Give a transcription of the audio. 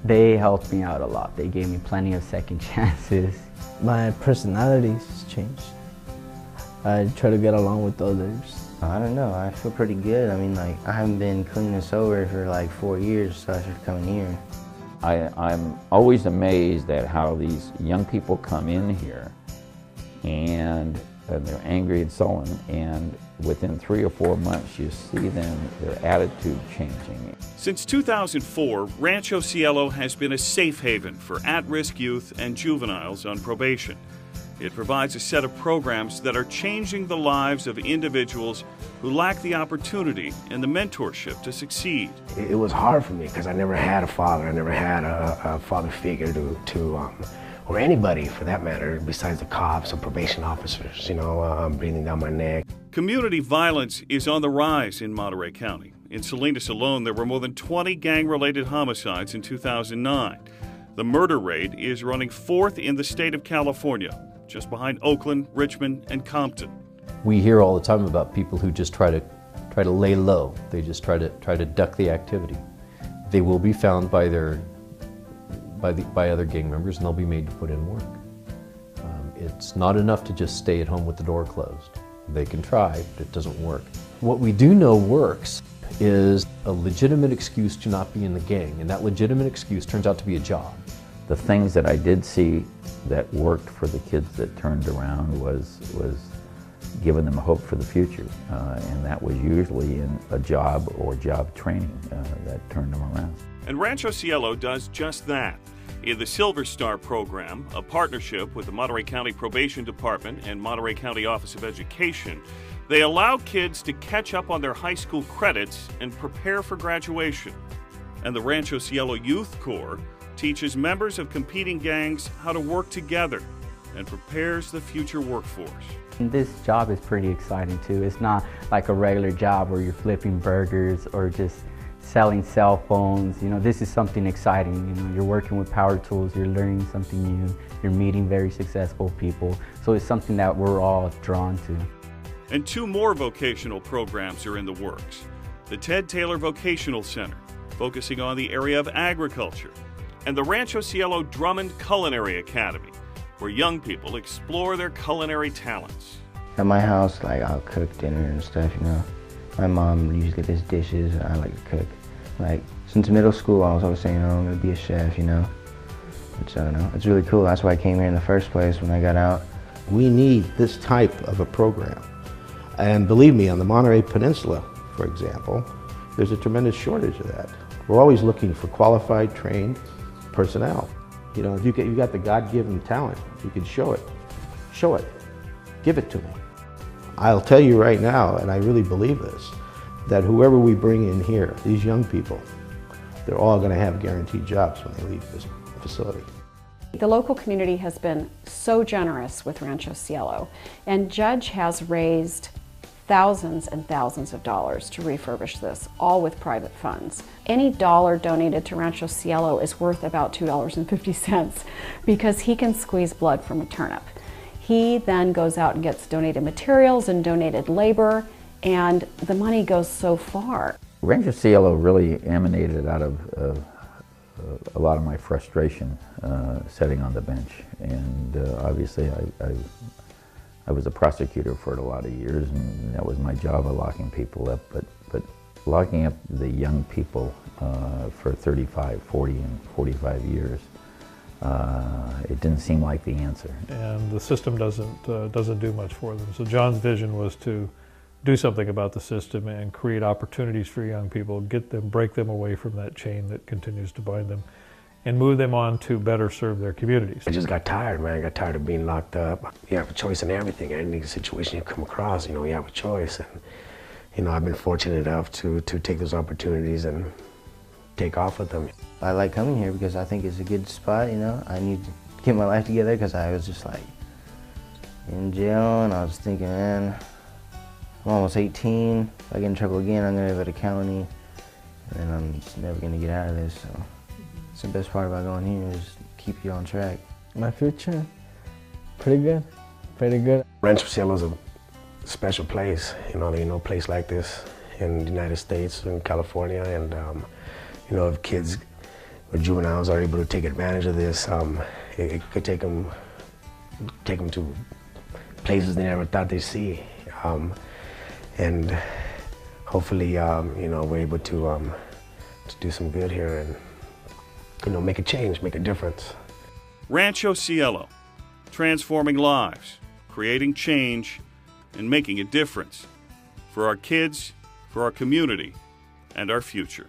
They helped me out a lot. They gave me plenty of second chances. My personality's changed. I try to get along with others. I don't know, I feel pretty good. I mean, like, I haven't been clean and sober for like 4 years, so I started coming here. I'm always amazed at how these young people come in here and they're angry and sullen, and within 3 or 4 months you see them, their attitude changing. Since 2004, Rancho Cielo has been a safe haven for at-risk youth and juveniles on probation. It provides a set of programs that are changing the lives of individuals who lack the opportunity and the mentorship to succeed. It was hard for me because I never had a father. I never had a father figure or anybody for that matter, besides the cops or probation officers, breathing down my neck. Community violence is on the rise in Monterey County. In Salinas alone, there were more than 20 gang-related homicides in 2009. The murder rate is running 4th in the state of California, just behind Oakland, Richmond, and Compton. We hear all the time about people who just try to lay low. They just try to duck the activity. They will be found by other gang members, and they'll be made to put in work. It's not enough to just stay at home with the door closed. They can try, but it doesn't work. What we do know works is a legitimate excuse to not be in the gang, and that legitimate excuse turns out to be a job. The things that I did see that worked for the kids that turned around was giving them hope for the future, and that was usually in a job or job training that turned them around. And Rancho Cielo does just that. In the Silver Star program, a partnership with the Monterey County Probation Department and Monterey County Office of Education, they allow kids to catch up on their high school credits and prepare for graduation. And the Rancho Cielo Youth Corps teaches members of competing gangs how to work together and prepares the future workforce. And this job is pretty exciting too. It's not like a regular job where you're flipping burgers or just selling cell phones. This is something exciting. You're working with power tools, you're learning something new, you're meeting very successful people. So it's something that we're all drawn to. And 2 more vocational programs are in the works. The Ted Taylor Vocational Center, focusing on the area of agriculture, and the Rancho Cielo Drummond Culinary Academy, where young people explore their culinary talents. At my house, like, I'll cook dinner and stuff, My mom usually does dishes, I like to cook. Like, since middle school, I was always saying, I'm gonna be a chef, Which, I don't know, it's really cool. That's why I came here in the first place when I got out. We need this type of a program. And believe me, on the Monterey Peninsula, for example, there's a tremendous shortage of that. We're always looking for qualified, trained personnel. If you got the God-given talent, you can show it. Show it. Give it to me. I'll tell you right now, and I really believe this, that whoever we bring in here, these young people, they're all going to have guaranteed jobs when they leave this facility. The local community has been so generous with Rancho Cielo, and Judge has raised thousands and thousands of dollars to refurbish this, all with private funds. Any dollar donated to Rancho Cielo is worth about $2.50 because he can squeeze blood from a turnip. He then goes out and gets donated materials and donated labor, and the money goes so far. Rancho Cielo really emanated out of a lot of my frustration sitting on the bench, and obviously I was a prosecutor for a lot of years, and that was my job of locking people up, but locking up the young people for 35, 40, and 45 years, it didn't seem like the answer. And the system doesn't do much for them. So John's vision was to do something about the system and create opportunities for young people, break them away from that chain that continues to bind them, and move them on to better serve their communities. I just got tired, man. I got tired of being locked up. You have a choice in everything. Any situation you come across, you have a choice. And, I've been fortunate enough to take those opportunities and take off with them. I like coming here because I think it's a good spot, I need to get my life together because I was just like in jail, and I was thinking, man, I'm almost 18. If I get in trouble again, I'm gonna go to county, and I'm just never gonna get out of this. So it's the best part about going here is keep you on track. My future, pretty good, pretty good. Rancho Cielo is a special place. There's no place like this in the United States, in California, and if kids or juveniles are able to take advantage of this, it could take them to places they never thought they'd see, and hopefully, we're able to do some good here and, make a change, make a difference. Rancho Cielo, transforming lives, creating change, and making a difference for our kids, for our community, and our future.